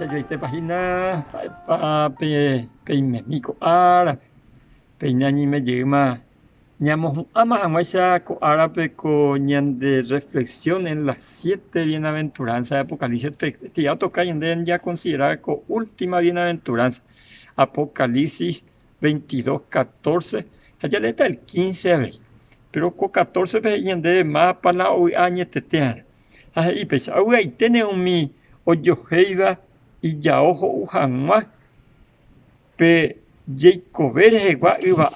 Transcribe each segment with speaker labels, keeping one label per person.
Speaker 1: Acha yo esta página peimemico árabe peiñañi me llama ñamos ama amaisa co árabe co de reflexión en las 7 bienaventuranzas de Apocalipsis que ya toca ya considerada como última bienaventuranza Apocalipsis 22:14 allá le está el 15 vez pero con 14 veces de más para la hoy año tetear ahí pues ahí tiene un mi Oyoheiva y ya ojo ujanma pe Jacober hegua iba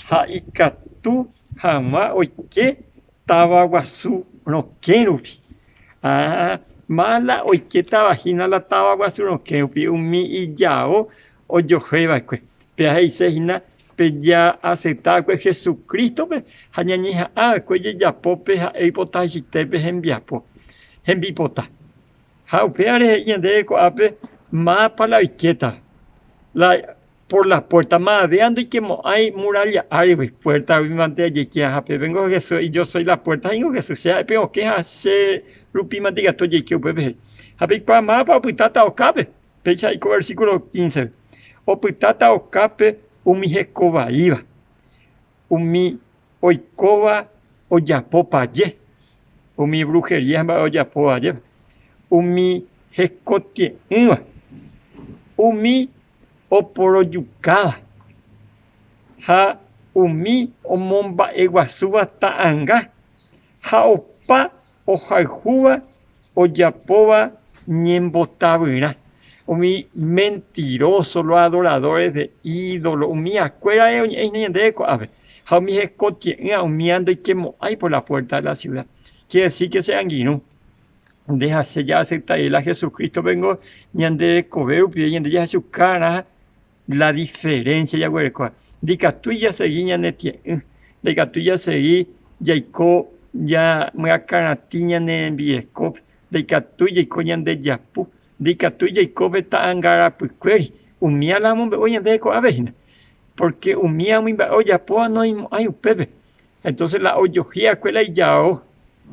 Speaker 1: ha ikatu hama oike tabaguasu no kerupi mala oike tabajina la tabaguasu no kerupi umi y yao Oyoheiva kwe pe ahí se hina pe ya aceptar que Jesucristo pe hañañija que ya pope ha ipotashitepe enviapo envipota Jaupeare yende coape más para la izquierda, por la puerta más veando y que hay muralla árabe, puerta vimante que hape vengo Jesús y yo soy la puerta y Jesús sea pero que hace rupimante que estoy que pepe. Hape para más para pitata o cape, pecha y versículo 15. O pitata o cape umijekova iba. Umi oikova o yapopa ye. Umi brujería o yapopa ye. Umi heskotie umi oporoyukada ha umi omomba eguasuba taanga ha opa ojajuba oyapoba ñembotavira umi mentiroso los adoradores de ídolo umi acuera de coave ha umi heskotie umi ando y quemo hay por la puerta de la ciudad quiere decir que sean guinú déjase ya aceptar a Jesucristo vengo ñande cobeu pidiendo ya su cara la diferencia ya hueco dica tú ya seguí ñande tie dica tú ya seguí Jacob ya me acaratiña ne biesco dica tú Jacob ñande yapu dica tú Jacob está angara puqueri umia la mombe oye de co avejina porque umia muy oya po no hay un pepe entonces la oyojía cuela y yao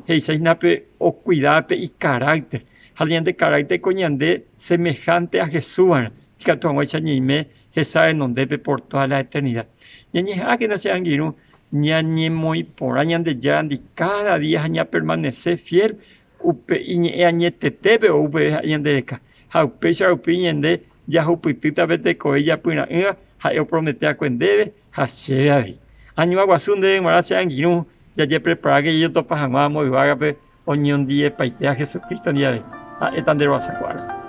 Speaker 1: Heisainape o cuidape y carácter. Alguien de carácter coñande semejante a Jesús. Que tu amor se anime, Jesús en donde por toda la eternidad. Ñañe que no sean guiru, ñañe muy por añande ya cada día aña permanece fiel. Upe y añe tetebe o upe añande ca. Haupe ya upe ñende ya upitita vete coella puna. Ha yo promete a cuendebe, ha se ahí. Año aguasunde, mora sean guiru. Ya prepara que yo topa jamás muy vaga pe oñón die paitea Jesucristo ni a están de rosa cuara.